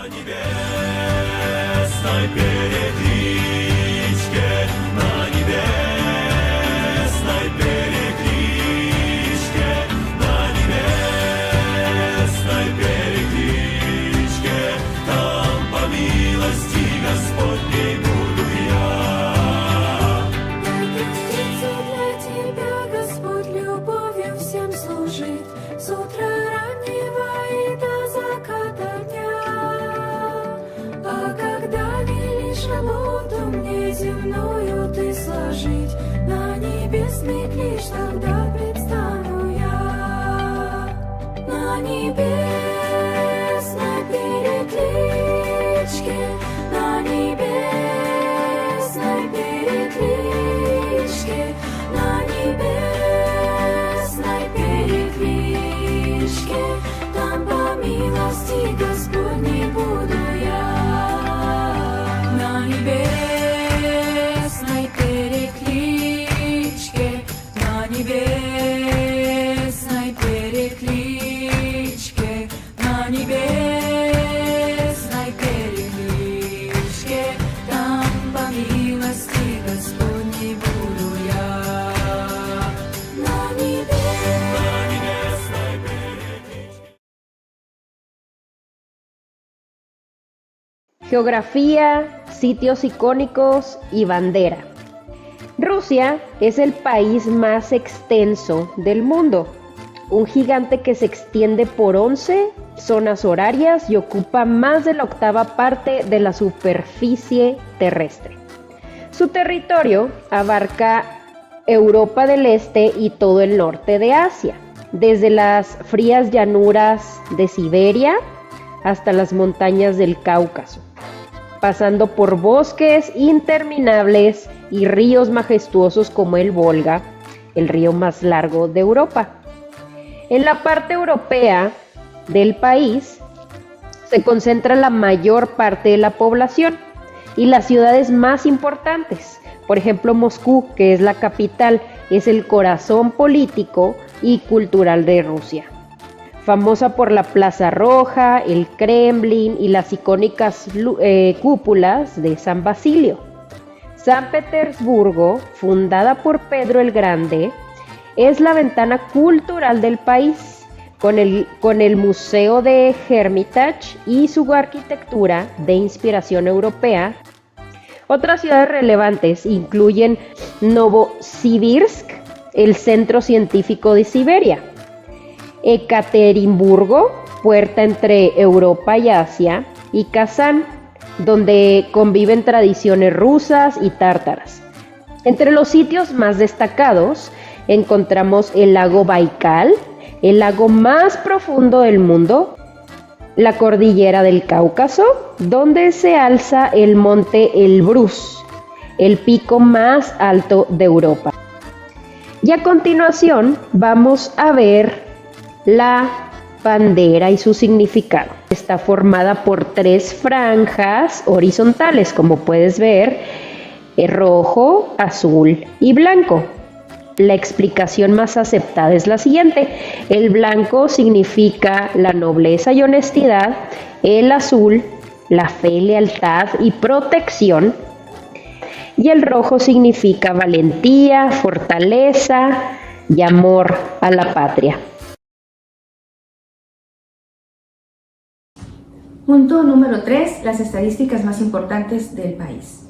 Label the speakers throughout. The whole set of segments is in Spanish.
Speaker 1: небесной перекличке, на небесной перекличке, на небесной перекличке, там по милости Господней буду я.
Speaker 2: Для тебя Господь любовью всем служит, с утра раннего и до заката дня. А когда велишь работу мне земную ты сложить, на небесный клич тогда предстану я. На небесной перекличке, на небесной перекличке, на небесной перекличке, там по милости Господней буду я. На небесной перекличке, на небесной перекличке, на небесной перекличке, там по милости Господней буду я. На
Speaker 1: Небесной перекличке.
Speaker 3: Geografía, sitios icónicos y bandera. Rusia es el país más extenso del mundo, un gigante que se extiende por 11 zonas horarias y ocupa más de la octava parte de la superficie terrestre. Su territorio abarca Europa del Este y todo el norte de Asia, desde las frías llanuras de Siberia hasta las montañas del Cáucaso, pasando por bosques interminables y ríos majestuosos como el Volga, el río más largo de Europa. En la parte europea del país se concentra la mayor parte de la población y las ciudades más importantes. Por ejemplo, Moscú, que es la capital, es el corazón político y cultural de Rusia. Famosa por la Plaza Roja, el Kremlin y las icónicas cúpulas de San Basilio. San Petersburgo, fundada por Pedro el Grande, es la ventana cultural del país, con el Museo de Hermitage y su arquitectura de inspiración europea. Otras ciudades relevantes incluyen Novosibirsk, el centro científico de Siberia, Ekaterimburgo, puerta entre Europa y Asia, y Kazán, donde conviven tradiciones rusas y tártaras. Entre los sitios más destacados encontramos el lago Baikal, el lago más profundo del mundo, la cordillera del Cáucaso, donde se alza el monte Elbrus, el pico más alto de Europa. Y a continuación vamos a ver la bandera y su significado. Está formada por 3 franjas horizontales, como puedes ver, rojo, azul y blanco. La explicación más aceptada es la siguiente: el blanco significa la nobleza y honestidad, el azul la fe, lealtad y protección, y el rojo significa valentía, fortaleza y amor a la patria.
Speaker 4: Punto número 3. Las estadísticas más importantes del país.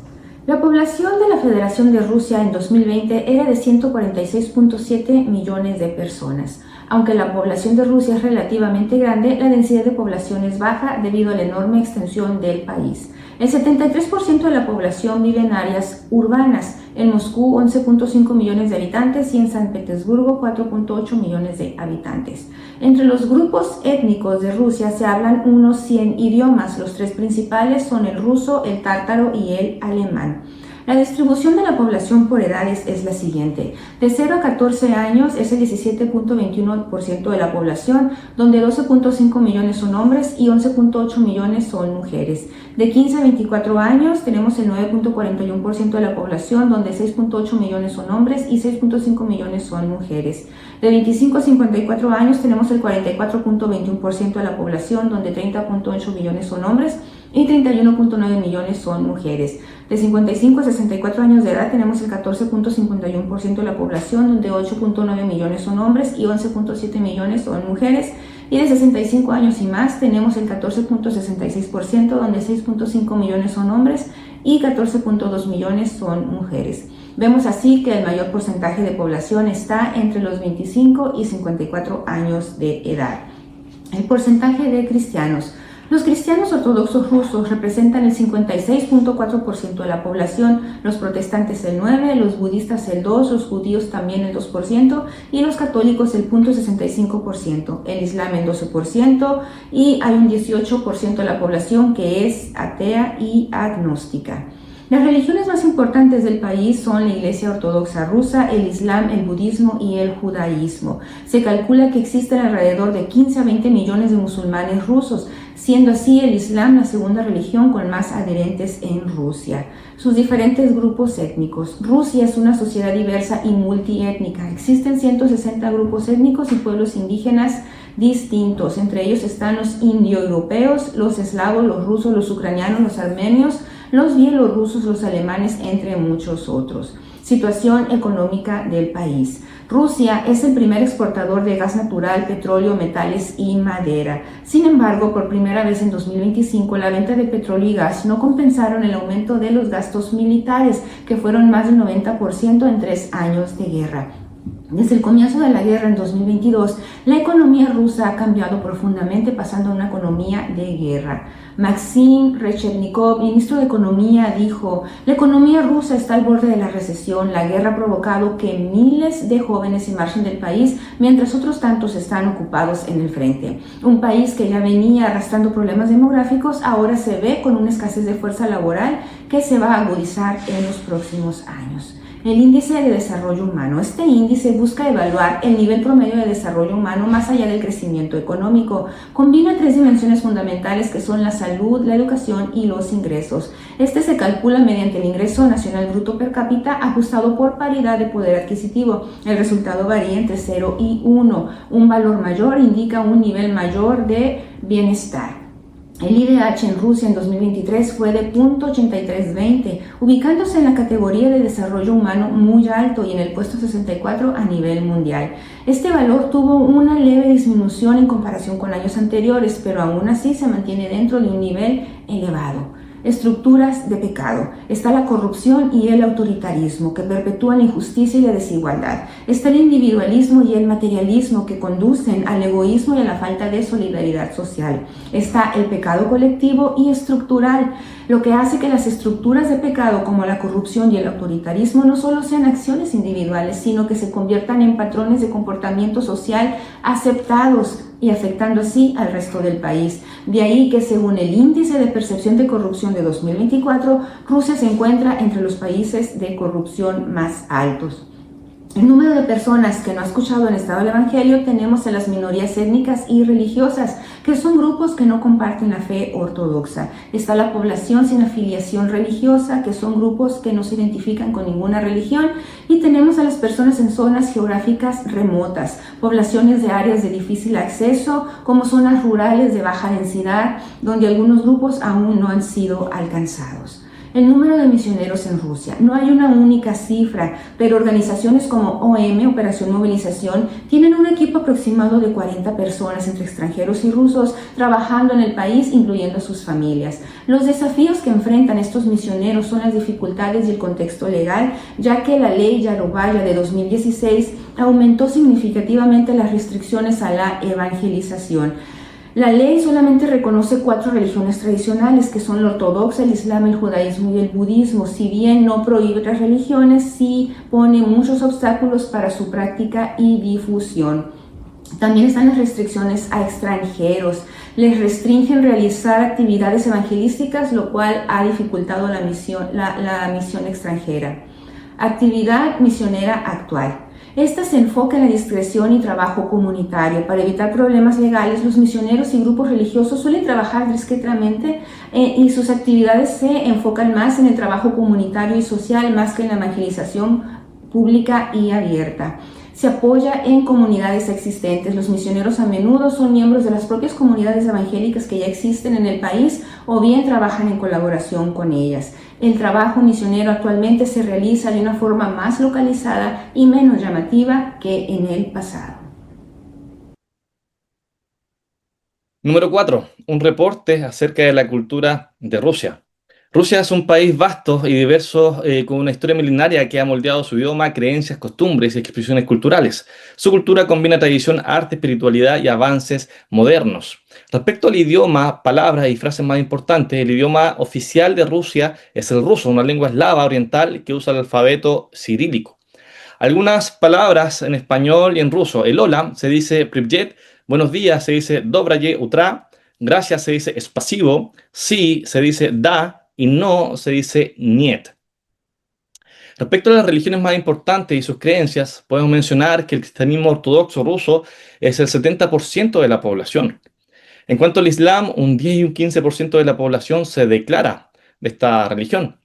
Speaker 4: La población de la Federación de Rusia en 2020 era de 146.7 millones de personas. Aunque la población de Rusia es relativamente grande, la densidad de población es baja debido a la enorme extensión del país. El 73% de la población vive en áreas urbanas. En Moscú, 11.5 millones de habitantes y en San Petersburgo, 4.8 millones de habitantes. Entre los grupos étnicos de Rusia se hablan unos 100 idiomas. Los 3 principales son el ruso, el tártaro y el alemán. La distribución de la población por edades es la siguiente. De 0 a 14 años es el 17.21% de la población, donde 12.5 millones son hombres y 11.8 millones son mujeres. De 15 a 24 años tenemos el 9.41% de la población, donde 6.8 millones son hombres y 6.5 millones son mujeres. De 25 a 54 años tenemos el 44.21% de la población, donde 30.8 millones son hombres y 31.9 millones son mujeres. De 55 a 64 años de edad tenemos el 14.51% de la población, donde 8.9 millones son hombres y 11.7 millones son mujeres. Y de 65 años y más tenemos el 14.66%, donde 6.5 millones son hombres y 14.2 millones son mujeres. Vemos así que el mayor porcentaje de población está entre los 25 y 54 años de edad. El porcentaje de cristianos. Los cristianos ortodoxos rusos representan el 56.4% de la población, los protestantes el 9%, los budistas el 2%, los judíos también el 2% y los católicos el 0.65%, el islam el 12% y hay un 18% de la población que es atea y agnóstica. Las religiones más importantes del país son la Iglesia Ortodoxa Rusa, el Islam, el budismo y el judaísmo. Se calcula que existen alrededor de 15 a 20 millones de musulmanes rusos, siendo así el Islam la segunda religión con más adherentes en Rusia. Sus diferentes grupos étnicos. Rusia es una sociedad diversa y multiétnica. Existen 160 grupos étnicos y pueblos indígenas distintos. Entre ellos están los indoeuropeos, los eslavos, los rusos, los ucranianos, los armenios, los bielorrusos, los alemanes, entre muchos otros. Situación económica del país. Rusia es el primer exportador de gas natural, petróleo, metales y madera. Sin embargo, por primera vez en 2025, la venta de petróleo y gas no compensaron el aumento de los gastos militares, que fueron más del 90% en 3 años de guerra. Desde el comienzo de la guerra en 2022, la economía rusa ha cambiado profundamente, pasando a una economía de guerra. Maxim Rechebnikov, ministro de Economía, dijo: la economía rusa está al borde de la recesión. La guerra ha provocado que miles de jóvenes se marchen del país, mientras otros tantos están ocupados en el frente. Un país que ya venía arrastrando problemas demográficos, ahora se ve con una escasez de fuerza laboral que se va a agudizar en los próximos años. El índice de desarrollo humano. Este índice busca evaluar el nivel promedio de desarrollo humano más allá del crecimiento económico. Combina 3 dimensiones fundamentales que son la salud, la educación y los ingresos. Este se calcula mediante el ingreso nacional bruto per cápita ajustado por paridad de poder adquisitivo. El resultado varía entre 0 y 1. Un valor mayor indica un nivel mayor de bienestar. El IDH en Rusia en 2023 fue de 0.8320, ubicándose en la categoría de desarrollo humano muy alto y en el puesto 64 a nivel mundial. Este valor tuvo una leve disminución en comparación con años anteriores, pero aún así se mantiene dentro de un nivel elevado. Estructuras de pecado. Está la corrupción y el autoritarismo que perpetúan la injusticia y la desigualdad. Está el individualismo y el materialismo que conducen al egoísmo y a la falta de solidaridad social. Está el pecado colectivo y estructural, lo que hace que las estructuras de pecado como la corrupción y el autoritarismo no solo sean acciones individuales, sino que se conviertan en patrones de comportamiento social aceptados y afectando así al resto del país. De ahí que según el índice de percepción de corrupción de 2024, Rusia se encuentra entre los países de corrupción más altos. El número de personas que no ha escuchado el Estado del Evangelio tenemos en las minorías étnicas y religiosas, que son grupos que no comparten la fe ortodoxa. Está la población sin afiliación religiosa, que son grupos que no se identifican con ninguna religión, y tenemos a las personas en zonas geográficas remotas, poblaciones de áreas de difícil acceso, como zonas rurales de baja densidad, donde algunos grupos aún no han sido alcanzados. El número de misioneros en Rusia. No hay una única cifra, pero organizaciones como OM, Operación Movilización, tienen un equipo aproximado de 40 personas entre extranjeros y rusos trabajando en el país, incluyendo a sus familias. Los desafíos que enfrentan estos misioneros son las dificultades y el contexto legal, ya que la ley Yarovaya de 2016 aumentó significativamente las restricciones a la evangelización. La ley solamente reconoce 4 religiones tradicionales, que son la ortodoxa, el islam, el judaísmo y el budismo. Si bien no prohíbe otras religiones, sí pone muchos obstáculos para su práctica y difusión. También están las restricciones a extranjeros. Les restringen realizar actividades evangelísticas, lo cual ha dificultado la misión extranjera. Actividad misionera actual. Esta se enfoca en la discreción y trabajo comunitario. Para evitar problemas legales, los misioneros y grupos religiosos suelen trabajar discretamente y sus actividades se enfocan más en el trabajo comunitario y social más que en la evangelización pública y abierta. Se apoya en comunidades existentes. Los misioneros a menudo son miembros de las propias comunidades evangélicas que ya existen en el país o bien trabajan en colaboración con ellas. El trabajo misionero actualmente se realiza de una forma más localizada y menos llamativa que en el pasado.
Speaker 5: Número 4. Un reporte acerca de la cultura de Rusia. Rusia es un país vasto y diverso con una historia milenaria que ha moldeado su idioma, creencias, costumbres y expresiones culturales. Su cultura combina tradición, arte, espiritualidad y avances modernos. Respecto al idioma, palabras y frases más importantes, el idioma oficial de Rusia es el ruso, una lengua eslava oriental que usa el alfabeto cirílico. Algunas palabras en español y en ruso. El hola se dice привjet, buenos días se dice dobraye utra, gracias se dice spasibo, sí se dice da y no se dice niet. Respecto a las religiones más importantes y sus creencias, podemos mencionar que el cristianismo ortodoxo ruso es el 70% de la población. En cuanto al Islam, un 10 y un 15% de la población se declara de esta religión.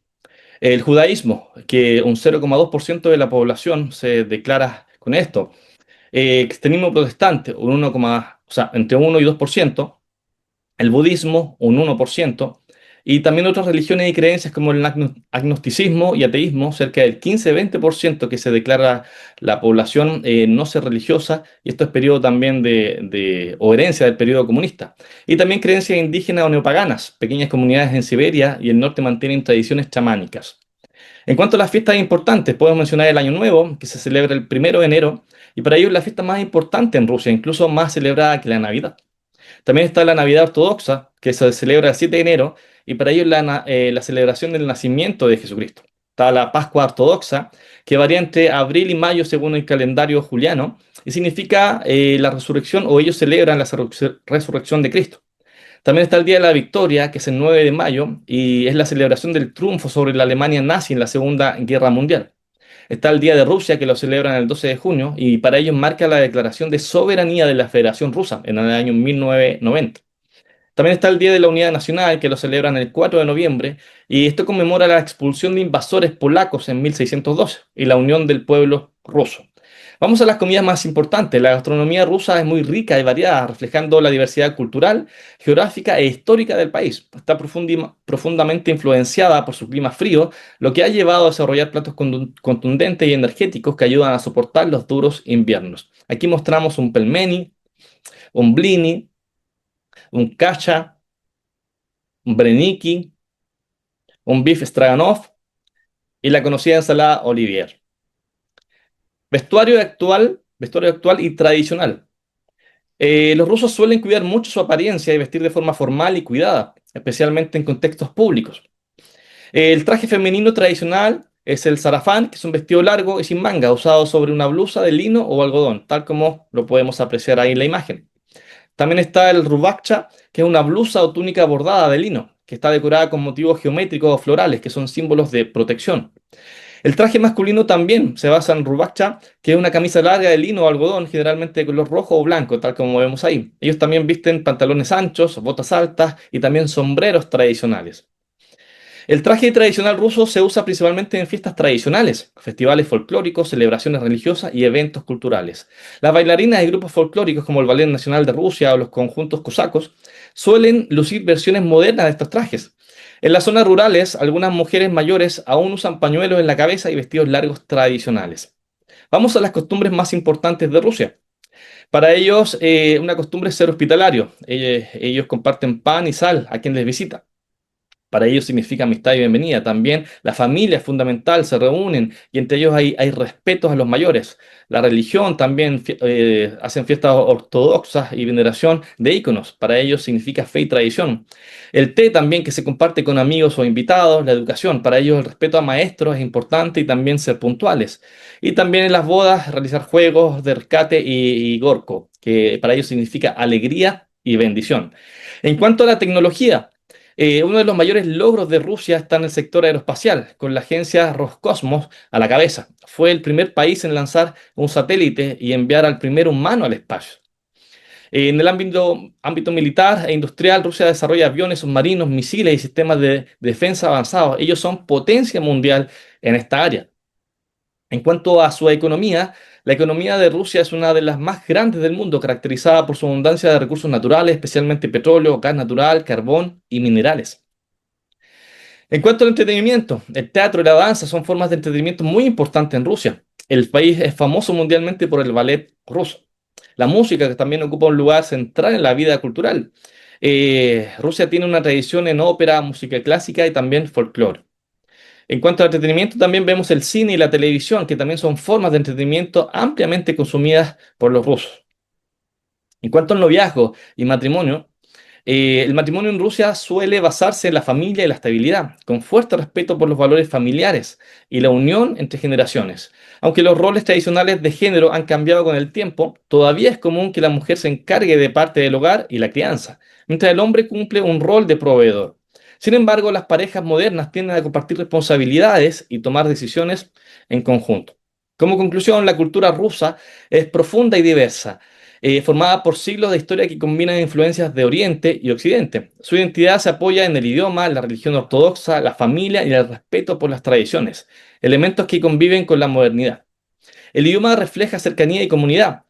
Speaker 5: El judaísmo, que un 0,2% de la población se declara con esto. Cristianismo protestante, entre 1 y 2%. El budismo, un 1%. Y también otras religiones y creencias como el agnosticismo y ateísmo, cerca del 15-20% que se declara la población no ser religiosa, y esto es periodo también o herencia del periodo comunista. Y también creencias indígenas o neopaganas, pequeñas comunidades en Siberia y el norte mantienen tradiciones chamánicas. En cuanto a las fiestas importantes, podemos mencionar el Año Nuevo, que se celebra el 1 de enero, y para ellos es la fiesta más importante en Rusia, incluso más celebrada que la Navidad. También está la Navidad ortodoxa, que se celebra el 7 de enero, y para ellos la celebración del nacimiento de Jesucristo. Está la Pascua ortodoxa, que varía entre abril y mayo según el calendario juliano, y significa la resurrección, o ellos celebran la resurrección de Cristo. También está el Día de la Victoria, que es el 9 de mayo, y es la celebración del triunfo sobre la Alemania nazi en la Segunda Guerra Mundial. Está el Día de Rusia, que lo celebran el 12 de junio, y para ellos marca la declaración de soberanía de la Federación Rusa en el año 1990. También está el Día de la Unidad Nacional, que lo celebran el 4 de noviembre, y esto conmemora la expulsión de invasores polacos en 1612 y la unión del pueblo ruso. Vamos a las comidas más importantes. La gastronomía rusa es muy rica y variada, reflejando la diversidad cultural, geográfica e histórica del país. Está profundamente influenciada por su clima frío, lo que ha llevado a desarrollar platos contundentes y energéticos que ayudan a soportar los duros inviernos. Aquí mostramos un pelmeni, un blini, un kasha, un breniki, un beef stroganoff y la conocida ensalada Olivier. Vestuario actual y tradicional. Los rusos suelen cuidar mucho su apariencia y vestir de forma formal y cuidada, especialmente en contextos públicos. El traje femenino tradicional es el sarafán, que es un vestido largo y sin manga, usado sobre una blusa de lino o algodón, tal como lo podemos apreciar ahí en la imagen. También está el rubakcha, que es una blusa o túnica bordada de lino, que está decorada con motivos geométricos o florales, que son símbolos de protección. El traje masculino también se basa en rubakcha, que es una camisa larga de lino o algodón, generalmente de color rojo o blanco, tal como vemos ahí. Ellos también visten pantalones anchos, botas altas y también sombreros tradicionales. El traje tradicional ruso se usa principalmente en fiestas tradicionales, festivales folclóricos, celebraciones religiosas y eventos culturales. Las bailarinas y grupos folclóricos como el Ballet Nacional de Rusia o los conjuntos cosacos suelen lucir versiones modernas de estos trajes. En las zonas rurales, algunas mujeres mayores aún usan pañuelos en la cabeza y vestidos largos tradicionales. Vamos a las costumbres más importantes de Rusia. Para ellos, una costumbre es ser hospitalario. Ellos comparten pan y sal a quien les visita. Para ellos significa amistad y bienvenida. También la familia es fundamental, se reúnen y entre ellos hay respetos a los mayores. La religión también hacen fiestas ortodoxas y veneración de íconos. Para ellos significa fe y tradición. El té también que se comparte con amigos o invitados. La educación, para ellos el respeto a maestros es importante y también ser puntuales. Y también en las bodas realizar juegos de rescate y gorko, que para ellos significa alegría y bendición. En cuanto a la tecnología, uno de los mayores logros de Rusia está en el sector aeroespacial, con la agencia Roscosmos a la cabeza. Fue el primer país en lanzar un satélite y enviar al primer humano al espacio. En el ámbito militar e industrial, Rusia desarrolla aviones, submarinos, misiles y sistemas de defensa avanzados. Ellos son potencia mundial en esta área. En cuanto a su economía, la economía de Rusia es una de las más grandes del mundo, caracterizada por su abundancia de recursos naturales, especialmente petróleo, gas natural, carbón y minerales. En cuanto al entretenimiento, el teatro y la danza son formas de entretenimiento muy importantes en Rusia. El país es famoso mundialmente por el ballet ruso. La música, que también ocupa un lugar central en la vida cultural. Rusia tiene una tradición en ópera, música clásica y también folclore. En cuanto al entretenimiento, también vemos el cine y la televisión, que también son formas de entretenimiento ampliamente consumidas por los rusos. En cuanto al noviazgo y matrimonio, el matrimonio en Rusia suele basarse en la familia y la estabilidad, con fuerte respeto por los valores familiares y la unión entre generaciones. Aunque los roles tradicionales de género han cambiado con el tiempo, todavía es común que la mujer se encargue de parte del hogar y la crianza, mientras el hombre cumple un rol de proveedor. Sin embargo, las parejas modernas tienden a compartir responsabilidades y tomar decisiones en conjunto. Como conclusión, la cultura rusa es profunda y diversa, formada por siglos de historia que combinan influencias de Oriente y Occidente. Su identidad se apoya en el idioma, la religión ortodoxa, la familia y el respeto por las tradiciones, elementos que conviven con la modernidad. El idioma refleja cercanía y comunidad.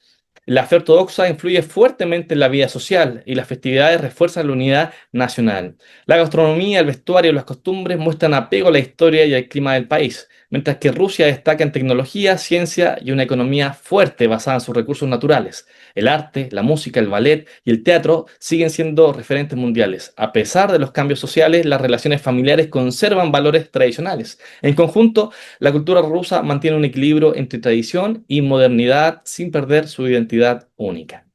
Speaker 5: La fe ortodoxa influye fuertemente en la vida social y las festividades refuerzan la unidad nacional. La gastronomía, el vestuario y las costumbres muestran apego a la historia y al clima del país, mientras que Rusia destaca en tecnología, ciencia y una economía fuerte basada en sus recursos naturales. El arte, la música, el ballet y el teatro siguen siendo referentes mundiales. A pesar de los cambios sociales, las relaciones familiares conservan valores tradicionales. En conjunto, la cultura rusa mantiene un equilibrio entre tradición y modernidad sin perder su identidad única.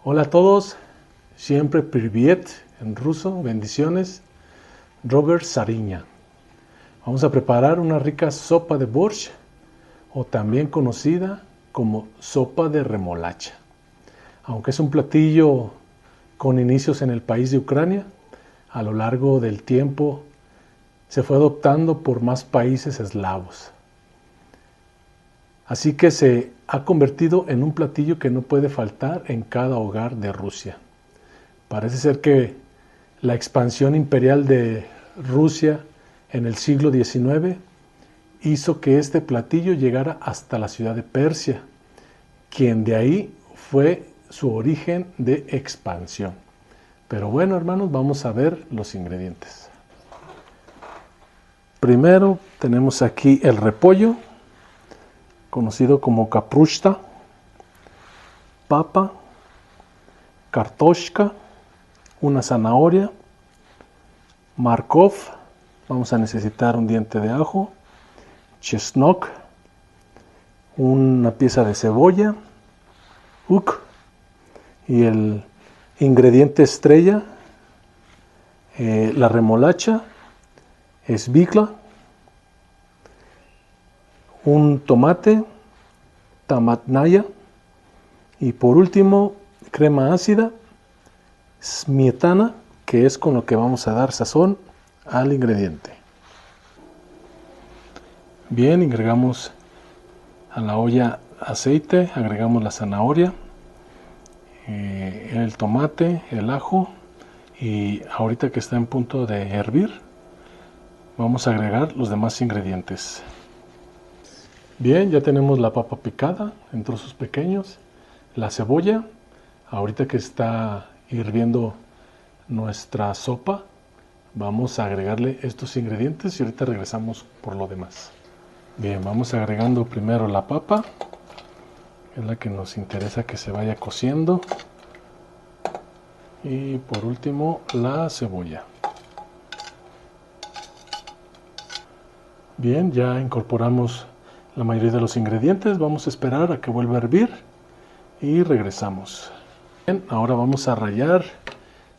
Speaker 6: Hola a todos, siempre Privyet en ruso, bendiciones, Robert Sariña. Vamos a preparar una rica sopa de borscht, o también conocida como sopa de remolacha. Aunque es un platillo con inicios en el país de Ucrania, a lo largo del tiempo se fue adoptando por más países eslavos. Así que se ha convertido en un platillo que no puede faltar en cada hogar de Rusia. Parece ser que la expansión imperial de Rusia en el siglo XIX hizo que este platillo llegara hasta la ciudad de Persia, quien de ahí fue su origen de expansión. Pero bueno, hermanos, vamos a ver los ingredientes. Primero tenemos aquí el repollo, conocido como kaprushta, papa, kartoshka, una zanahoria, markov, vamos a necesitar un diente de ajo, chesnok, una pieza de cebolla, uk, y el ingrediente estrella, la remolacha, svikla, un tomate, tamatnaya, y por último crema ácida, smietana, que es con lo que vamos a dar sazón al ingrediente. Bien, agregamos a la olla aceite, agregamos la zanahoria, el tomate, el ajo, y ahorita que está en punto de hervir, vamos a agregar los demás ingredientes. Bien, ya tenemos la papa picada en trozos pequeños, la cebolla, ahorita que está hirviendo nuestra sopa, vamos a agregarle estos ingredientes y ahorita regresamos por lo demás. Bien, vamos agregando primero la papa, es la que nos interesa que se vaya cociendo, y por último la cebolla. Bien, ya incorporamos la mayoría de los ingredientes, vamos a esperar a que vuelva a hervir y regresamos. Bien, ahora vamos a rallar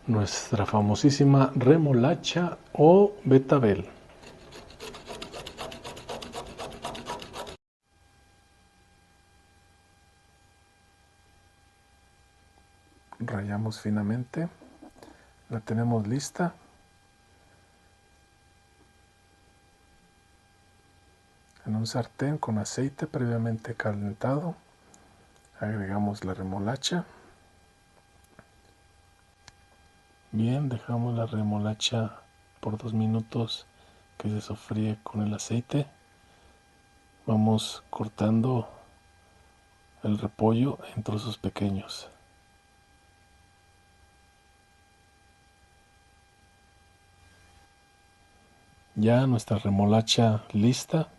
Speaker 6: nuestra famosísima remolacha o betabel. Rallamos finamente, la tenemos lista. En un sartén con aceite previamente calentado, agregamos la remolacha. Bien, dejamos la remolacha por 2 minutos que se sofríe con el aceite. Vamos cortando el repollo en trozos pequeños. Ya nuestra remolacha lista,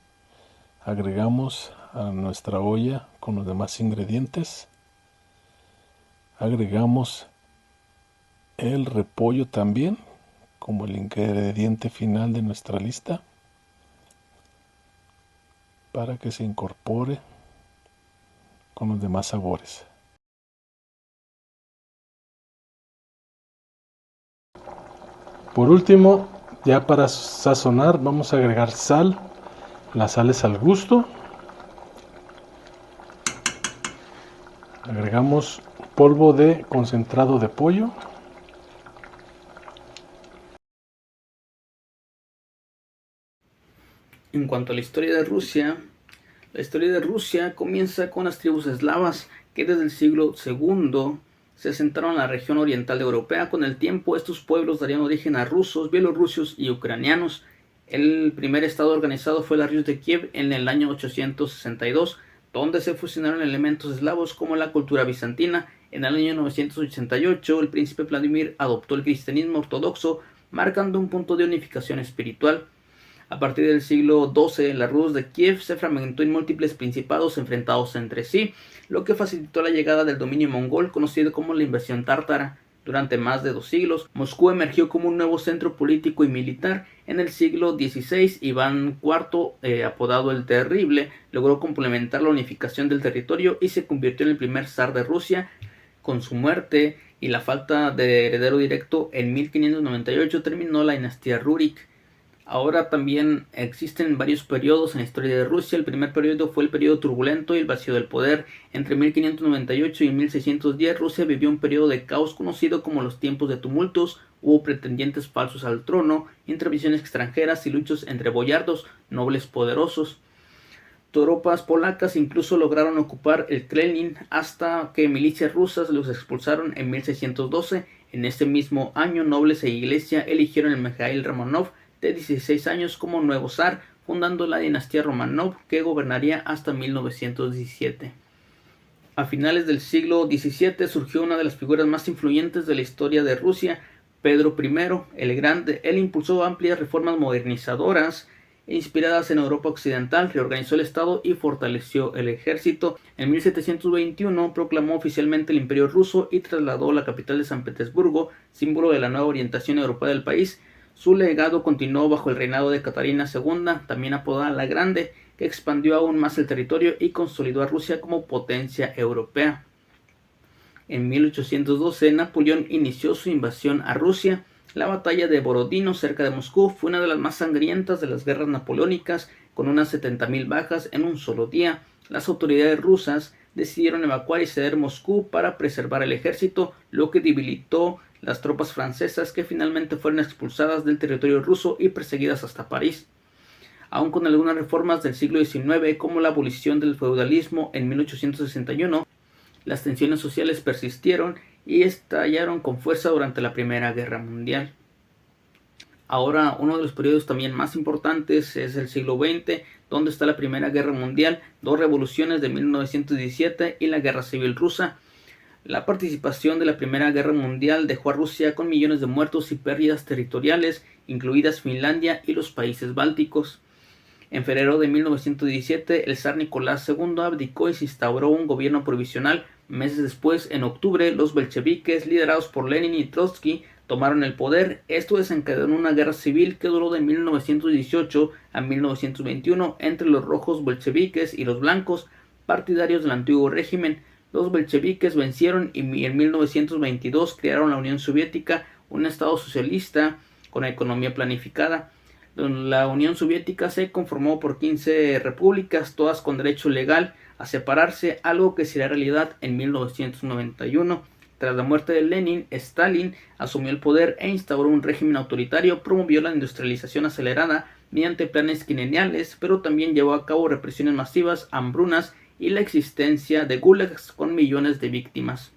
Speaker 6: agregamos a nuestra olla con los demás ingredientes. Agregamos el repollo también como el ingrediente final de nuestra lista para que se incorpore con los demás sabores. Por último, ya para sazonar, vamos a agregar sal. La sal es al gusto. Agregamos polvo de concentrado de pollo.
Speaker 7: En cuanto a la historia de Rusia comienza con las tribus eslavas que desde el siglo II se asentaron en la región oriental europea. Con el tiempo, estos pueblos darían origen a rusos, bielorrusios y ucranianos. El primer estado organizado fue la Rus de Kiev en el año 862, donde se fusionaron elementos eslavos como la cultura bizantina. En el año 988, el príncipe Vladimir adoptó el cristianismo ortodoxo, marcando un punto de unificación espiritual. A partir del siglo XII, la Rus de Kiev se fragmentó en múltiples principados enfrentados entre sí, lo que facilitó la llegada del dominio mongol, conocido como la invasión tártara. Durante más de 2 siglos, Moscú emergió como un nuevo centro político y militar. En el siglo XVI, Iván IV, apodado el Terrible, logró complementar la unificación del territorio y se convirtió en el primer zar de Rusia. Con su muerte y la falta de heredero directo, en 1598 terminó la dinastía Rurik. Ahora también existen varios periodos en la historia de Rusia. El primer periodo fue el periodo turbulento y el vacío del poder. Entre 1598 y 1610 Rusia vivió un periodo de caos conocido como los tiempos de tumultos. Hubo pretendientes falsos al trono, intervenciones extranjeras y luchas entre boyardos, nobles poderosos. Tropas polacas incluso lograron ocupar el Kremlin hasta que milicias rusas los expulsaron en 1612. En ese mismo año, nobles e iglesia eligieron a Mikhail Romanov, de 16 años, como nuevo zar, fundando la dinastía Romanov, que gobernaría hasta 1917. A finales del siglo XVII surgió una de las figuras más influyentes de la historia de Rusia, Pedro I el Grande. Él impulsó amplias reformas modernizadoras inspiradas en Europa occidental, reorganizó el Estado y fortaleció el ejército. En 1721 proclamó oficialmente el Imperio Ruso y trasladó la capital de San Petersburgo, símbolo de la nueva orientación europea del país. Su legado continuó bajo el reinado de Catarina II, también apodada la Grande, que expandió aún más el territorio y consolidó a Rusia como potencia europea. En 1812, Napoleón inició su invasión a Rusia. La batalla de Borodino, cerca de Moscú, fue una de las más sangrientas de las guerras napoleónicas, con unas 70.000 bajas en un solo día. Las autoridades rusas decidieron evacuar y ceder Moscú para preservar el ejército, lo que debilitó las tropas francesas, que finalmente fueron expulsadas del territorio ruso y perseguidas hasta París. Aun con algunas reformas del siglo XIX, como la abolición del feudalismo en 1861, las tensiones sociales persistieron y estallaron con fuerza durante la Primera Guerra Mundial. Ahora, uno de los periodos también más importantes es el siglo XX, donde está la Primera Guerra Mundial, 2 revoluciones de 1917 y la Guerra Civil Rusa. La participación de la Primera Guerra Mundial dejó a Rusia con millones de muertos y pérdidas territoriales, incluidas Finlandia y los países bálticos. En febrero de 1917, el zar Nicolás II abdicó y se instauró un gobierno provisional. Meses después, en octubre, los bolcheviques, liderados por Lenin y Trotsky, tomaron el poder. Esto desencadenó una guerra civil que duró de 1918 a 1921 entre los rojos bolcheviques y los blancos, partidarios del antiguo régimen. Los bolcheviques vencieron y en 1922 crearon la Unión Soviética, un estado socialista con economía planificada. La Unión Soviética se conformó por 15 repúblicas, todas con derecho legal a separarse, algo que sería realidad en 1991. Tras la muerte de Lenin, Stalin asumió el poder e instauró un régimen autoritario, promovió la industrialización acelerada mediante planes quinquenales, pero también llevó a cabo represiones masivas, hambrunas y la existencia de gulags con millones de víctimas.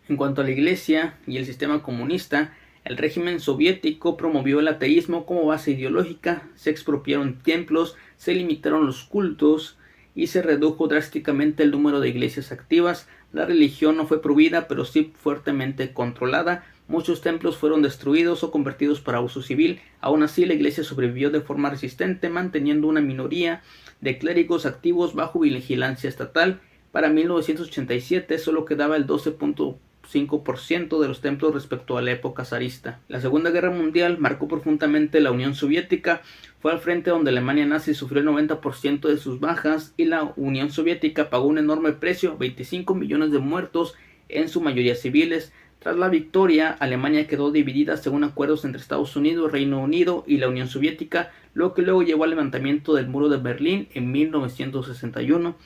Speaker 7: En cuanto a la Iglesia y el sistema comunista, El régimen soviético promovió el ateísmo como base ideológica, se expropiaron templos, se limitaron los cultos y se redujo drásticamente el número de iglesias activas. La religión no fue prohibida, pero sí fuertemente controlada. Muchos templos fueron destruidos o convertidos para uso civil. Aún así, la iglesia sobrevivió de forma resistente, manteniendo una minoría de clérigos activos bajo vigilancia estatal. Para 1987 solo quedaba el 12.5% de los templos respecto a la época zarista. La Segunda Guerra Mundial marcó profundamente la Unión Soviética. Fue al frente donde Alemania nazi sufrió el 90% de sus bajas y la Unión Soviética pagó un enorme precio, 25 millones de muertos, en su mayoría civiles. Tras la victoria, Alemania quedó dividida según acuerdos entre Estados Unidos, Reino Unido y la Unión Soviética, lo que luego llevó al levantamiento del muro de Berlín en 1961.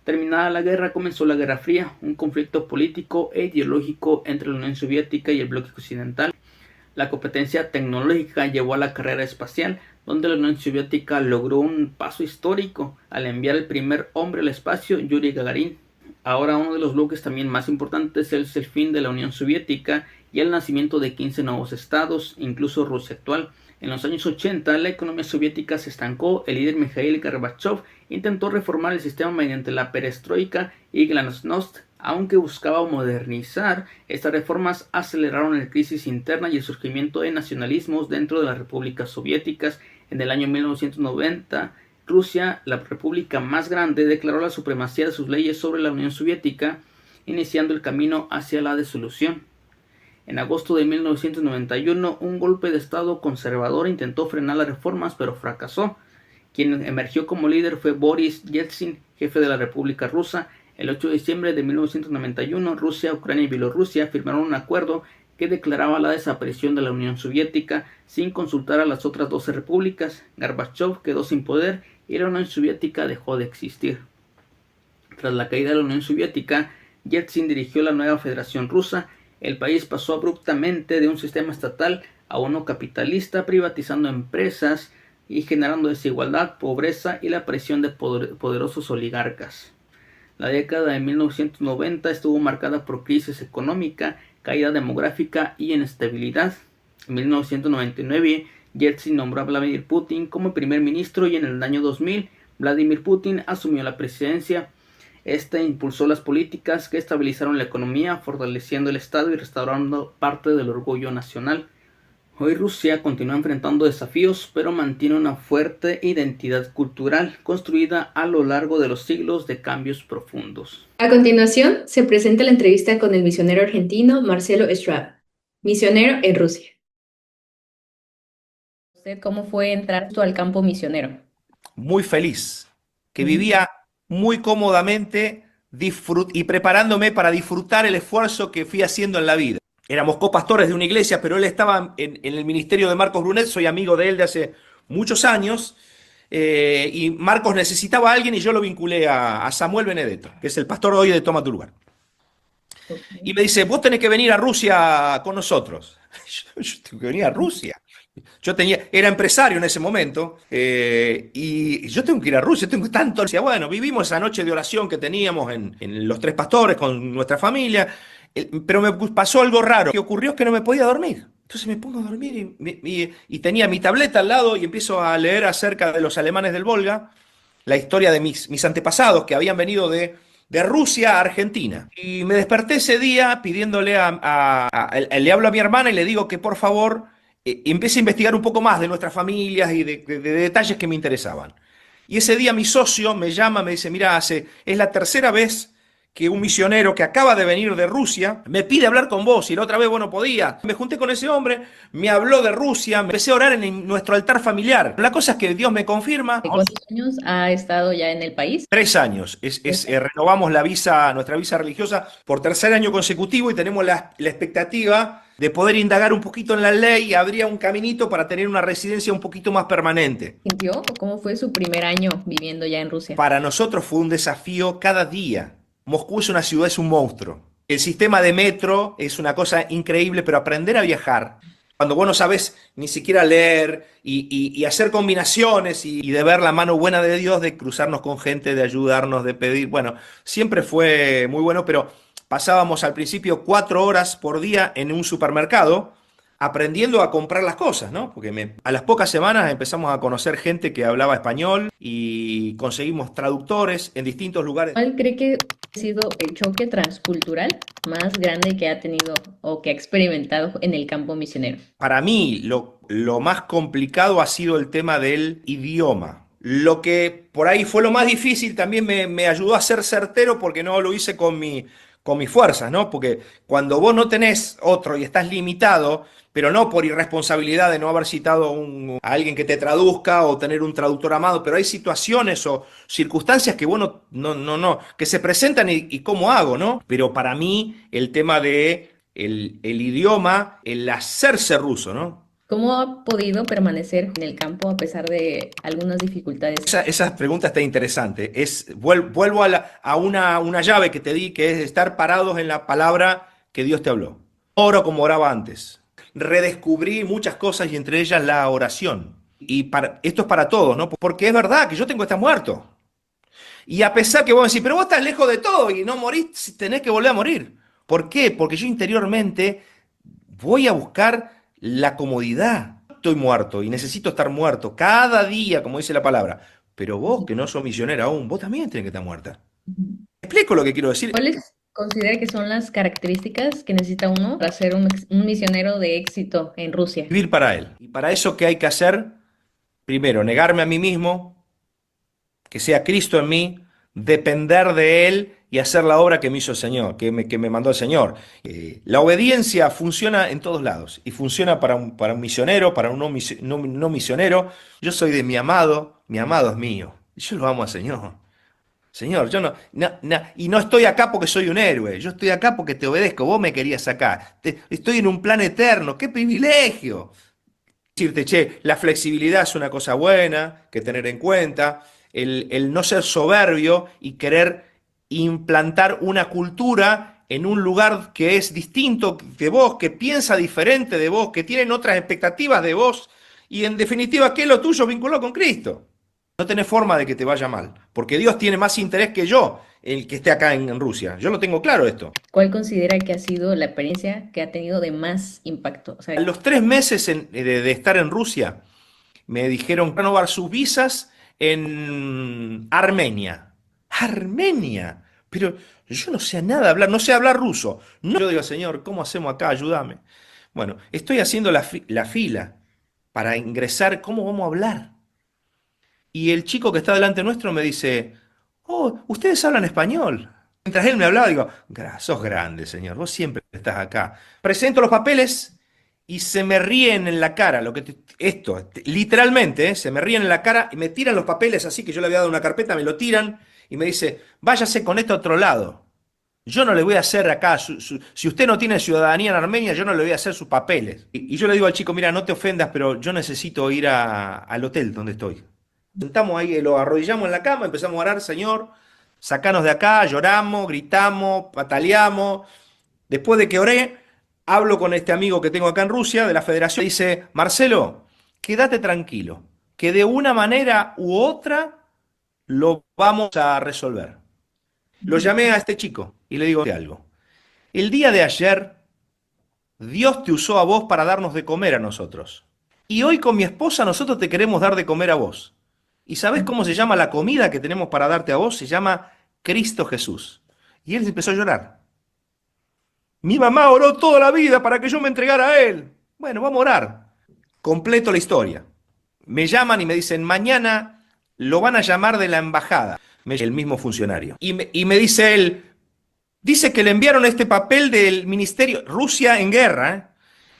Speaker 7: Terminada la guerra, comenzó la Guerra Fría, un conflicto político e ideológico entre la Unión Soviética y el bloque occidental. La competencia tecnológica llevó a la carrera espacial, donde la Unión Soviética logró un paso histórico al enviar el primer hombre al espacio, Yuri Gagarin. Ahora uno de los bloques también más importantes es el fin de la Unión Soviética y el nacimiento de 15 nuevos estados, incluso Rusia actual. En los años 80 la economía soviética se estancó, el líder Mikhail Gorbachev intentó reformar el sistema mediante la perestroika y glasnost. Aunque buscaba modernizar, estas reformas aceleraron la crisis interna y el surgimiento de nacionalismos dentro de las repúblicas soviéticas. En el año 1990, Rusia, la república más grande, declaró la supremacía de sus leyes sobre la Unión Soviética, iniciando el camino hacia la disolución. En agosto de 1991, un golpe de estado conservador intentó frenar las reformas, pero fracasó. Quien emergió como líder fue Boris Yeltsin, jefe de la República Rusa. El 8 de diciembre de 1991, Rusia, Ucrania y Bielorrusia firmaron un acuerdo que declaraba la desaparición de la Unión Soviética sin consultar a las otras 12 repúblicas. Gorbachev quedó sin poder y la Unión Soviética dejó de existir. Tras la caída de la Unión Soviética, Yeltsin dirigió la nueva Federación Rusa. El país pasó abruptamente de un sistema estatal a uno capitalista, privatizando empresas y generando desigualdad, pobreza y la presión de poderosos oligarcas. La década de 1990 estuvo marcada por crisis económica, caída demográfica y inestabilidad. En 1999, Yeltsin nombró a Vladimir Putin como primer ministro y en el año 2000, Vladimir Putin asumió la presidencia. Este impulsó las políticas que estabilizaron la economía, fortaleciendo el Estado y restaurando parte del orgullo nacional. Hoy Rusia continúa enfrentando desafíos, pero mantiene una fuerte identidad cultural construida a lo largo de los siglos de cambios profundos.
Speaker 8: A continuación, se presenta la entrevista con el misionero argentino Marcelo Estrada, misionero en Rusia. ¿Usted cómo fue entrar al campo misionero?
Speaker 9: Muy feliz, que vivía muy cómodamente y preparándome para disfrutar el esfuerzo que fui haciendo en la vida. Éramos copastores de una iglesia, pero él estaba en el ministerio de Marcos Brunet, soy amigo de él de hace muchos años, y Marcos necesitaba a alguien y yo lo vinculé a Samuel Benedetto, que es el pastor hoy de Toma tu Lugar. Y me dice, vos tenés que venir a Rusia con nosotros. Yo tengo que venir a Rusia. Era empresario en ese momento, y yo tengo que ir a Rusia, tengo tanto. Bueno, vivimos esa noche de oración que teníamos en los tres pastores con nuestra familia, pero me pasó algo raro. Lo que ocurrió es que no me podía dormir. Entonces me pongo a dormir y tenía mi tableta al lado y empiezo a leer acerca de los alemanes del Volga, la historia de mis antepasados que habían venido de Rusia a Argentina. Y me desperté ese día pidiéndole le hablo a mi hermana y le digo que por favor empiece a investigar un poco más de nuestras familias y de detalles que me interesaban. Y ese día mi socio me llama, me dice, mira, es la tercera vez que un misionero que acaba de venir de Rusia me pide hablar con vos y la otra vez vos no podías. Me junté con ese hombre, me habló de Rusia, me empecé a orar en nuestro altar familiar. La cosa es que Dios me confirma.
Speaker 8: ¿Cuántos años ha estado ya en el país?
Speaker 9: 3 años. Renovamos nuestra visa religiosa por tercer año consecutivo y tenemos la expectativa de poder indagar un poquito en la ley y habría un caminito para tener una residencia un poquito más permanente.
Speaker 8: ¿Sintió? ¿Cómo fue su primer año viviendo ya en Rusia?
Speaker 9: Para nosotros fue un desafío cada día. Moscú es una ciudad, es un monstruo. El sistema de metro es una cosa increíble, pero aprender a viajar, cuando vos no sabés ni siquiera leer y hacer combinaciones y de ver la mano buena de Dios, de cruzarnos con gente, de ayudarnos, de pedir, bueno, siempre fue muy bueno, pero pasábamos al principio 4 horas por día en un supermercado aprendiendo a comprar las cosas, ¿no? Porque a las pocas semanas empezamos a conocer gente que hablaba español y conseguimos traductores en distintos lugares.
Speaker 8: ¿Cuál cree que ha sido el choque transcultural más grande que ha tenido o que ha experimentado en el campo misionero?
Speaker 9: Para mí, lo más complicado ha sido el tema del idioma. Lo que por ahí fue lo más difícil también me ayudó a ser certero porque no lo hice con mis fuerzas, ¿no? Porque cuando vos no tenés otro y estás limitado, pero no por irresponsabilidad de no haber citado a alguien que te traduzca o tener un traductor amado, pero hay situaciones o circunstancias que vos que se presentan y cómo hago, ¿no? Pero para mí el tema de el idioma, el hacerse ruso, ¿no?
Speaker 8: ¿Cómo ha podido permanecer en el campo a pesar de algunas dificultades?
Speaker 9: Esa pregunta está interesante. Vuelvo a una llave que te di, que es estar parados en la palabra que Dios te habló. Oro como oraba antes. Redescubrí muchas cosas y entre ellas la oración. Y esto es para todos, ¿no? Porque es verdad que yo tengo que estar muerto. Y a pesar que vos me decís, pero vos estás lejos de todo y no morís, tenés que volver a morir. ¿Por qué? Porque yo interiormente voy a buscar la comodidad. Estoy muerto y necesito estar muerto cada día, como dice la palabra. Pero vos, que no sos misionera aún, vos también tenés que estar muerta. ¿Explico lo que quiero decir?
Speaker 8: ¿Cuáles considera que son las características que necesita uno para ser un misionero de éxito en Rusia?
Speaker 9: Vivir para Él. Y para eso, ¿qué hay que hacer? Primero, negarme a mí mismo, que sea Cristo en mí, depender de Él y hacer la obra que me hizo el Señor, que me mandó el Señor. La obediencia funciona en todos lados y funciona para un misionero, para un no misionero. Yo soy de mi amado es mío. Y yo lo amo al Señor. Señor, yo y no estoy acá porque soy un héroe, yo estoy acá porque te obedezco, vos me querías acá. Estoy en un plan eterno, qué privilegio. Decirte, che, la flexibilidad es una cosa buena que tener en cuenta, el no ser soberbio y querer implantar una cultura en un lugar que es distinto de vos, que piensa diferente de vos, que tienen otras expectativas de vos, y en definitiva, ¿qué es lo tuyo vinculado con Cristo? No tenés forma de que te vaya mal, porque Dios tiene más interés que yo, el que esté acá en Rusia. Yo lo tengo claro esto.
Speaker 8: ¿Cuál considera que ha sido la experiencia que ha tenido de más impacto? O sea,
Speaker 9: A los 3 meses de estar en Rusia, me dijeron renovar sus visas en Armenia. ¡Armenia! Pero yo no sé nada hablar, no sé hablar ruso. No. Yo digo, Señor, ¿cómo hacemos acá? Ayúdame. Bueno, estoy haciendo la fila para ingresar. ¿Cómo vamos a hablar? Y el chico que está delante nuestro me dice, oh, ustedes hablan español. Mientras él me hablaba, digo, sos grande, señor, vos siempre estás acá. Presento los papeles y se me ríen en la cara. Literalmente, se me ríen en la cara y me tiran los papeles así que yo le había dado una carpeta, me lo tiran y me dice, váyase con esto a otro lado. Yo no le voy a hacer acá, si usted no tiene ciudadanía en Armenia, yo no le voy a hacer sus papeles. Y yo le digo al chico, mira, no te ofendas, pero yo necesito ir al hotel donde estoy. Sentamos ahí, lo arrodillamos en la cama, empezamos a orar, Señor, sacanos de acá, lloramos, gritamos, pataleamos. Después de que oré, hablo con este amigo que tengo acá en Rusia, de la Federación, y dice, Marcelo, quédate tranquilo, que de una manera u otra lo vamos a resolver. Lo llamé a este chico y le digo algo. El día de ayer, Dios te usó a vos para darnos de comer a nosotros. Y hoy con mi esposa nosotros te queremos dar de comer a vos. ¿Y sabés cómo se llama la comida que tenemos para darte a vos? Se llama Cristo Jesús. Y él empezó a llorar. Mi mamá oró toda la vida para que yo me entregara a Él. Bueno, vamos a orar. Completo la historia. Me llaman y me dicen, mañana lo van a llamar de la embajada. El mismo funcionario. Y me dice él, dice que le enviaron este papel del ministerio, Rusia en guerra, ¿eh?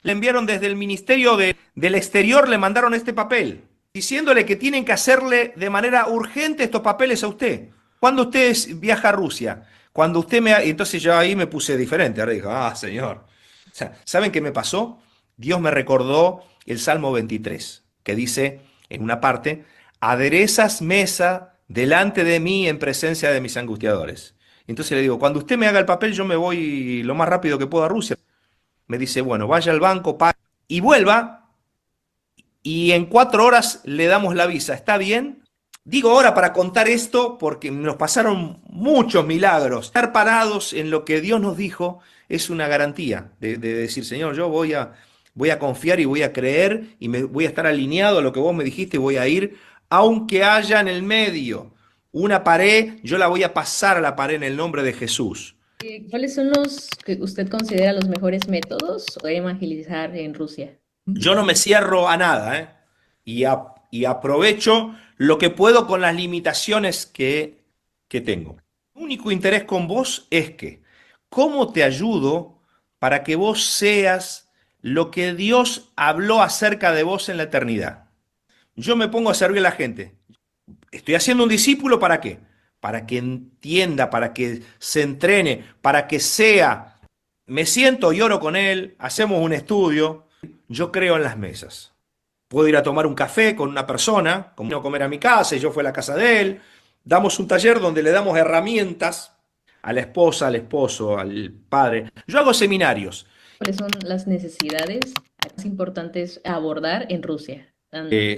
Speaker 9: Le enviaron desde el ministerio del exterior, le mandaron este papel, diciéndole que tienen que hacerle de manera urgente estos papeles a usted. ¿Cuándo usted viaja a Rusia? Cuando usted Entonces yo ahí me puse diferente. Ahora digo, Señor. O sea, ¿saben qué me pasó? Dios me recordó el Salmo 23, que dice en una parte, aderezas mesa delante de mí en presencia de mis angustiadores. Entonces le digo, cuando usted me haga el papel, yo me voy lo más rápido que puedo a Rusia. Me dice, bueno, vaya al banco, pague y vuelva, y en 4 horas le damos la visa. ¿Está bien? Digo ahora para contar esto porque nos pasaron muchos milagros. Estar parados en lo que Dios nos dijo es una garantía de decir, Señor, yo voy a voy a confiar y voy a creer y me voy a estar alineado a lo que vos me dijiste y voy a ir, aunque haya en el medio una pared, yo la voy a pasar a la pared en el nombre de Jesús.
Speaker 8: ¿Cuáles son los que usted considera los mejores métodos para evangelizar en Rusia?
Speaker 9: Yo no me cierro a nada, ¿eh? Y aprovecho lo que puedo con las limitaciones que tengo. Mi único interés con vos es que, ¿cómo te ayudo para que vos seas lo que Dios habló acerca de vos en la eternidad? Yo me pongo a servir a la gente. Estoy haciendo un discípulo ¿para qué? Para que entienda, para que se entrene, para que sea. Me siento y oro con él, hacemos un estudio. Yo creo en las mesas. Puedo ir a tomar un café con una persona, como vino a comer a mi casa y yo fui a la casa de él. Damos un taller donde le damos herramientas a la esposa, al esposo, al padre. Yo hago seminarios.
Speaker 8: ¿Cuáles son las necesidades más importantes a abordar en Rusia?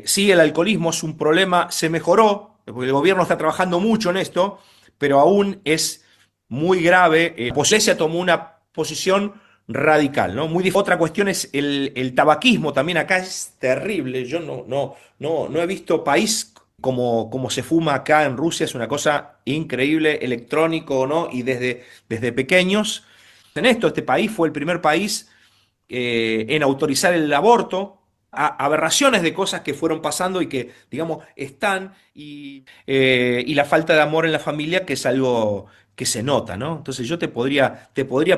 Speaker 9: Sí, el alcoholismo es un problema, se mejoró, porque el gobierno está trabajando mucho en esto, pero aún es muy grave. La Iglesia tomó una posición radical, ¿no? Otra cuestión es el tabaquismo, también acá es terrible. Yo no he visto país como se fuma acá en Rusia, es una cosa increíble, electrónico, ¿no? Y desde pequeños. En esto, este país fue el primer país en autorizar el aborto, aberraciones de cosas que fueron pasando y que, digamos, están, y la falta de amor en la familia, que es algo que se nota, ¿no? Entonces yo te podría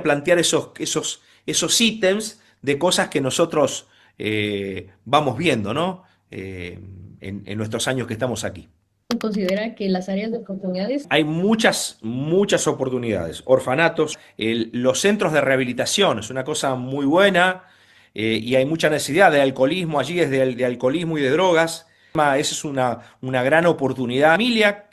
Speaker 9: plantear esos ítems de cosas que nosotros vamos viendo, ¿no? En nuestros años que estamos aquí.
Speaker 8: ¿Considera que las áreas de oportunidades?
Speaker 9: Hay muchas oportunidades. Orfanatos, los centros de rehabilitación es una cosa muy buena, y hay mucha necesidad de alcoholismo, allí es de alcoholismo y de drogas. Esa es una gran oportunidad. Familia,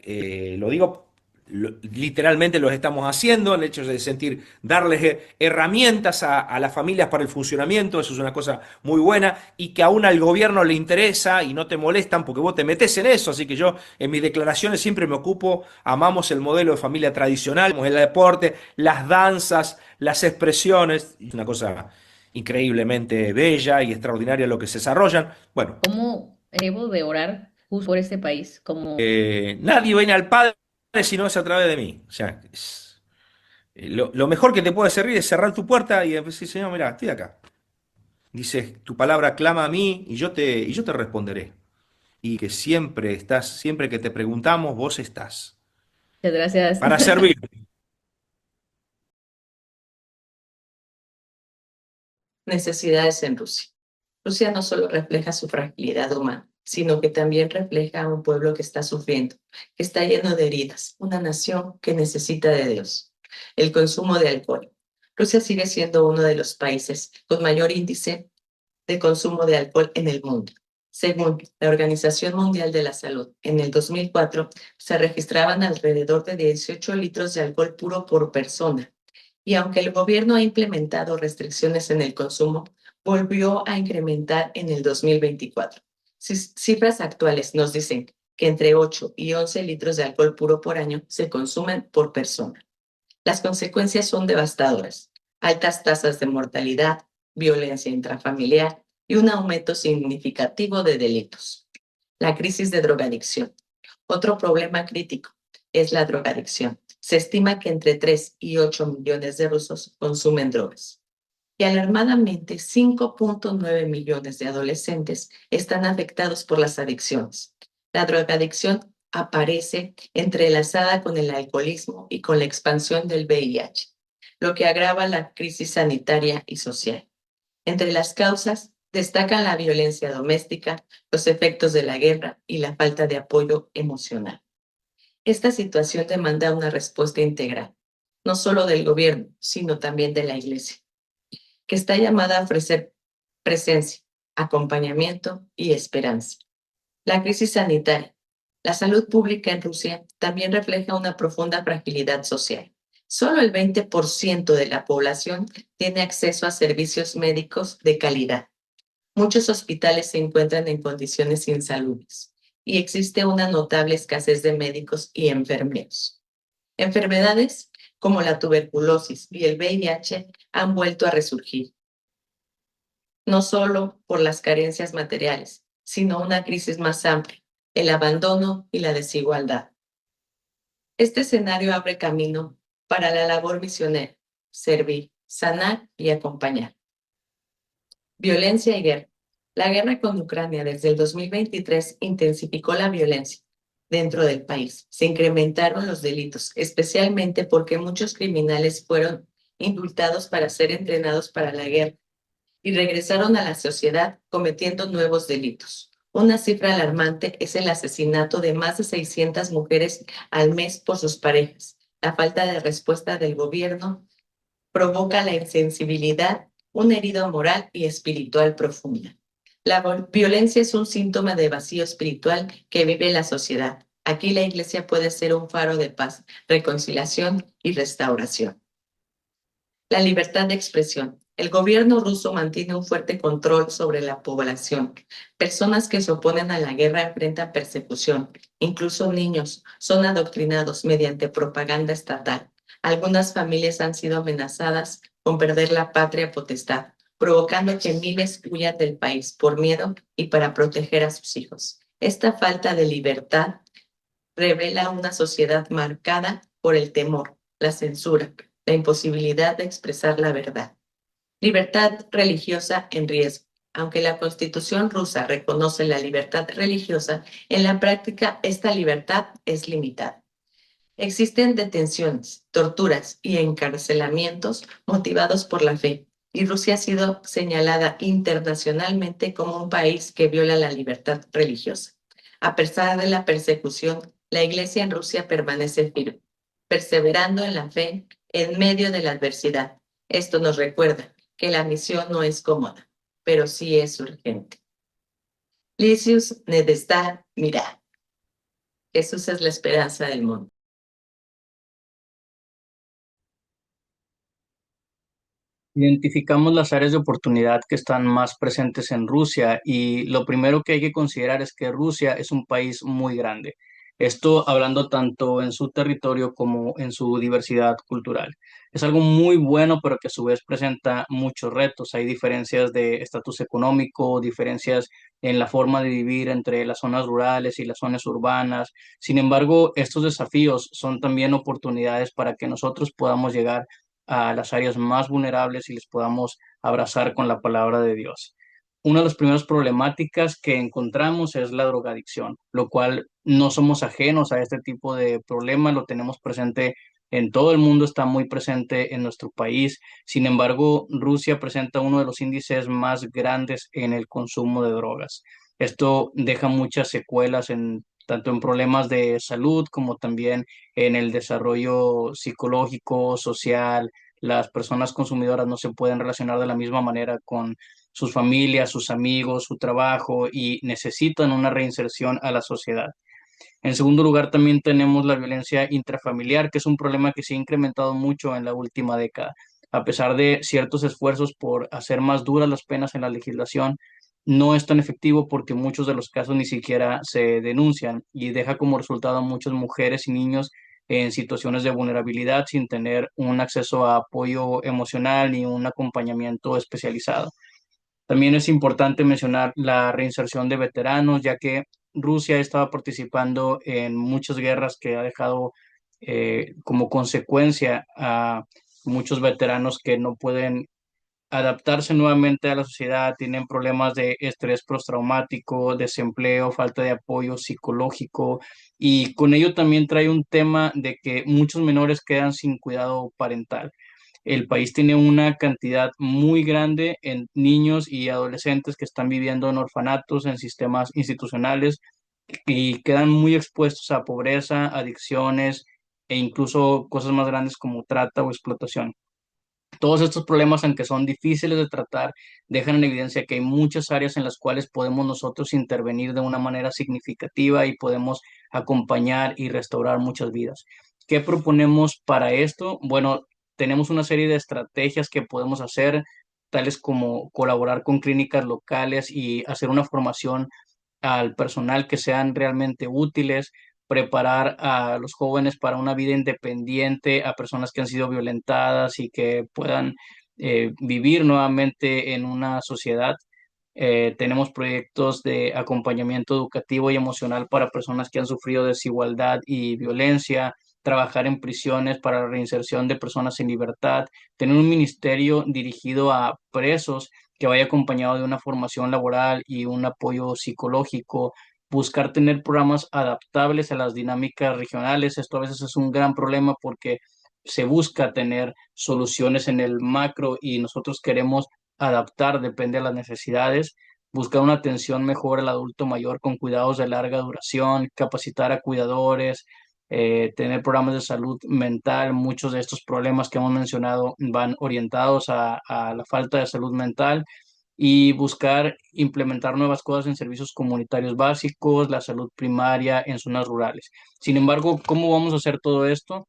Speaker 9: lo digo, literalmente los estamos haciendo, el hecho de sentir, darles herramientas a las familias para el funcionamiento, eso es una cosa muy buena, y que aún al gobierno le interesa y no te molestan porque vos te metés en eso, así que yo en mis declaraciones siempre me ocupo, amamos el modelo de familia tradicional, el deporte, las danzas, las expresiones, es una cosa increíblemente bella y extraordinaria lo que se desarrollan. Bueno,
Speaker 8: ¿Cómo debo de orar justo por este país? Como
Speaker 9: nadie viene al Padre si no es a través de mí. O sea, lo mejor que te puede servir es cerrar tu puerta y decir, Señor, mira, estoy acá. Dices, tu palabra clama a mí y yo te responderé. Y que siempre que te preguntamos, vos estás.
Speaker 8: muchas gracias.
Speaker 9: Para servir.
Speaker 10: Necesidades en Rusia. Rusia no solo refleja su fragilidad humana, sino que también refleja a un pueblo que está sufriendo, que está lleno de heridas, una nación que necesita de Dios. El consumo de alcohol. Rusia sigue siendo uno de los países con mayor índice de consumo de alcohol en el mundo. Según la Organización Mundial de la Salud, en el 2004 se registraban alrededor de 18 litros de alcohol puro por persona. Y aunque el gobierno ha implementado restricciones en el consumo, volvió a incrementar en el 2024. Cifras actuales nos dicen que entre 8 y 11 litros de alcohol puro por año se consumen por persona. Las consecuencias son devastadoras: altas tasas de mortalidad, violencia intrafamiliar y un aumento significativo de delitos. La crisis de drogadicción. Otro problema crítico es la drogadicción. Se estima que entre 3 y 8 millones de rusos consumen drogas. Y alarmadamente, 5.9 millones de adolescentes están afectados por las adicciones. La drogadicción aparece entrelazada con el alcoholismo y con la expansión del VIH, lo que agrava la crisis sanitaria y social. Entre las causas destacan la violencia doméstica, los efectos de la guerra y la falta de apoyo emocional. Esta situación demanda una respuesta integral, no solo del gobierno, sino también de la Iglesia, que está llamada a ofrecer presencia, acompañamiento y esperanza. La crisis sanitaria. La salud pública en Rusia también refleja una profunda fragilidad social. Solo el 20% de la población tiene acceso a servicios médicos de calidad. Muchos hospitales se encuentran en condiciones insalubres y existe una notable escasez de médicos y enfermeros. Enfermedades como la tuberculosis y el VIH han vuelto a resurgir. no solo por las carencias materiales, sino una crisis más amplia, el abandono y la desigualdad. Este escenario abre camino para la labor misionera, servir, sanar y acompañar. Violencia y guerra. La guerra con Ucrania desde el 2023 intensificó la violencia dentro del país. Se incrementaron los delitos, especialmente porque muchos criminales fueron indultados para ser entrenados para la guerra y regresaron a la sociedad cometiendo nuevos delitos. Una cifra alarmante es el asesinato de más de 600 mujeres al mes por sus parejas. La falta de respuesta del gobierno provoca la insensibilidad, una herida moral y espiritual profunda. La violencia es un síntoma de vacío espiritual que vive la sociedad. Aquí la iglesia puede ser un faro de paz, reconciliación y restauración. La libertad de expresión. El gobierno ruso mantiene un fuerte control sobre la población. Personas que se oponen a la guerra enfrentan persecución. Incluso niños son adoctrinados mediante propaganda estatal. Algunas familias han sido amenazadas con perder la patria potestad, provocando que miles huyan del país por miedo y para proteger a sus hijos. Esta falta de libertad revela una sociedad marcada por el temor, la censura, la imposibilidad de expresar la verdad. Libertad religiosa en riesgo. Aunque la Constitución rusa reconoce la libertad religiosa, en la práctica esta libertad es limitada. Existen detenciones, torturas y encarcelamientos motivados por la fe, y Rusia ha sido señalada internacionalmente como un país que viola la libertad religiosa. A pesar de la persecución, la Iglesia en Rusia permanece firme, perseverando en la fe en medio de la adversidad. Esto nos recuerda que la misión no es cómoda, pero sí es urgente. Licius Nedestad Mirá. Jesús es la esperanza del mundo.
Speaker 7: Identificamos las áreas de oportunidad que están más presentes en Rusia y lo primero que hay que considerar es que Rusia es un país muy grande. Esto hablando tanto en su territorio como en su diversidad cultural. Es algo muy bueno, pero que a su vez presenta muchos retos. Hay diferencias de estatus económico, diferencias en la forma de vivir entre las zonas rurales y las zonas urbanas. Sin embargo, estos desafíos son también oportunidades para que nosotros podamos llegar a las áreas más vulnerables y les podamos abrazar con la palabra de Dios. Una de las primeras problemáticas que encontramos es la drogadicción, lo cual no somos ajenos a este tipo de problemas, lo tenemos presente en todo el mundo, está muy presente en nuestro país. Sin embargo, Rusia presenta uno de los índices más grandes en el consumo de drogas. Esto deja muchas secuelas tanto en problemas de salud como también en el desarrollo psicológico, social. Las personas consumidoras no se pueden relacionar de la misma manera con sus familias, sus amigos, su trabajo y necesitan una reinserción a la sociedad. En segundo lugar, también tenemos la violencia intrafamiliar, que es un problema que se ha incrementado mucho en la última década. A pesar de ciertos esfuerzos por hacer más duras las penas en la legislación, no es tan efectivo porque muchos de los casos ni siquiera se denuncian y deja como resultado a muchas mujeres y niños en situaciones de vulnerabilidad sin tener un acceso a apoyo emocional ni un acompañamiento especializado. También es importante mencionar la reinserción de veteranos, ya que Rusia estaba participando en muchas guerras que ha dejado como consecuencia a muchos veteranos que no pueden adaptarse nuevamente a la sociedad, tienen problemas de estrés postraumático, desempleo, falta de apoyo psicológico y con ello también trae un tema de que muchos menores quedan sin cuidado parental. El país tiene una cantidad muy grande en niños y adolescentes que están viviendo en orfanatos, en sistemas institucionales y quedan muy expuestos a pobreza, adicciones e incluso cosas más grandes como trata o explotación. Todos estos problemas, aunque son difíciles de tratar, dejan en evidencia que hay muchas áreas en las cuales podemos nosotros intervenir de una manera significativa y podemos acompañar y restaurar muchas vidas. ¿Qué proponemos para esto? Bueno, tenemos una serie de estrategias que podemos hacer, tales como colaborar con clínicas locales y hacer una formación al personal que sean realmente útiles, preparar a los jóvenes para una vida independiente, a personas que han sido violentadas y que puedan vivir nuevamente en una sociedad. Tenemos proyectos de acompañamiento educativo y emocional para personas que han sufrido desigualdad y violencia, trabajar en prisiones para la reinserción de personas en libertad, tener un ministerio dirigido a presos que vaya acompañado de una formación laboral y un apoyo psicológico, buscar tener programas adaptables a las dinámicas regionales. Esto a veces es un gran problema porque se busca tener soluciones en el macro y nosotros queremos adaptar, depende de las necesidades, buscar una atención mejor al adulto mayor con cuidados de larga duración, capacitar a cuidadores, tener programas de salud mental. Muchos de estos problemas que hemos mencionado van orientados a la falta de salud mental y buscar implementar nuevas cosas en servicios comunitarios básicos, la salud primaria en zonas rurales. Sin embargo, ¿cómo vamos a hacer todo esto?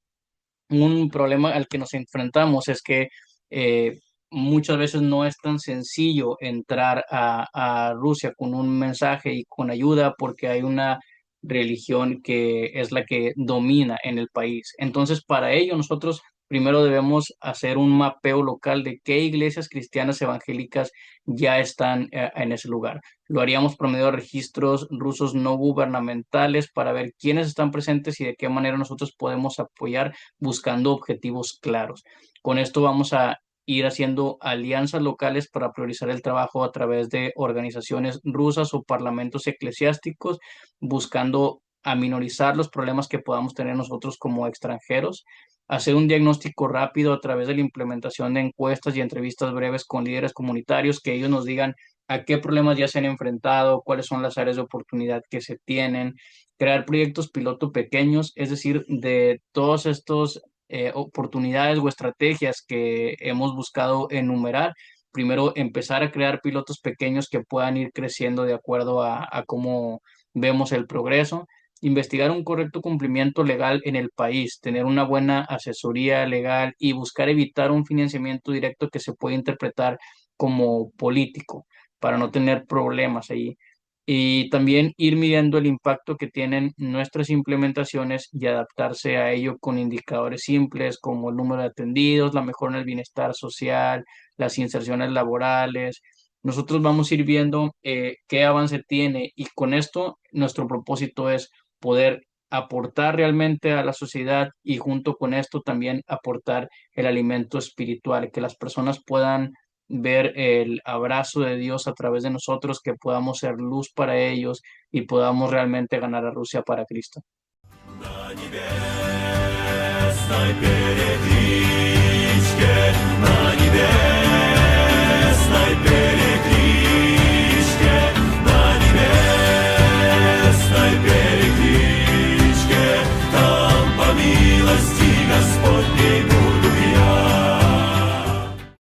Speaker 7: Un problema al que nos enfrentamos es que eh, muchas veces no es tan sencillo entrar a Rusia con un mensaje y con ayuda porque hay una religión que es la que domina en el país. Entonces, para ello, nosotros primero debemos hacer un mapeo local de qué iglesias cristianas evangélicas ya están en ese lugar. Lo haríamos por medio de registros rusos no gubernamentales para ver quiénes están presentes y de qué manera nosotros podemos apoyar buscando objetivos claros. Con esto vamos a ir haciendo alianzas locales para priorizar el trabajo a través de organizaciones rusas o parlamentos eclesiásticos, buscando aminorizar los problemas que podamos tener nosotros como extranjeros, hacer un diagnóstico rápido a través de la implementación de encuestas y entrevistas breves con líderes comunitarios, que ellos nos digan a qué problemas ya se han enfrentado, cuáles son las áreas de oportunidad que se tienen, crear proyectos piloto pequeños, es decir, de todos estos oportunidades o estrategias que hemos buscado enumerar. Primero, empezar a crear pilotos pequeños que puedan ir creciendo de acuerdo a cómo vemos el progreso, investigar un correcto cumplimiento legal en el país, tener una buena asesoría legal y buscar evitar un financiamiento directo que se puede interpretar como político para no tener problemas ahí. Y también ir midiendo el impacto que tienen nuestras implementaciones y adaptarse a ello con indicadores simples como el número de atendidos, la mejora en el bienestar social, las inserciones laborales. Nosotros vamos a ir viendo qué avance tiene y con esto nuestro propósito es poder aportar realmente a la sociedad y junto con esto también aportar el alimento espiritual, que las personas puedan ver el abrazo de Dios a través de nosotros, que podamos ser luz para ellos y podamos realmente ganar a Rusia para Cristo.
Speaker 1: На небесной перекличке, на небесной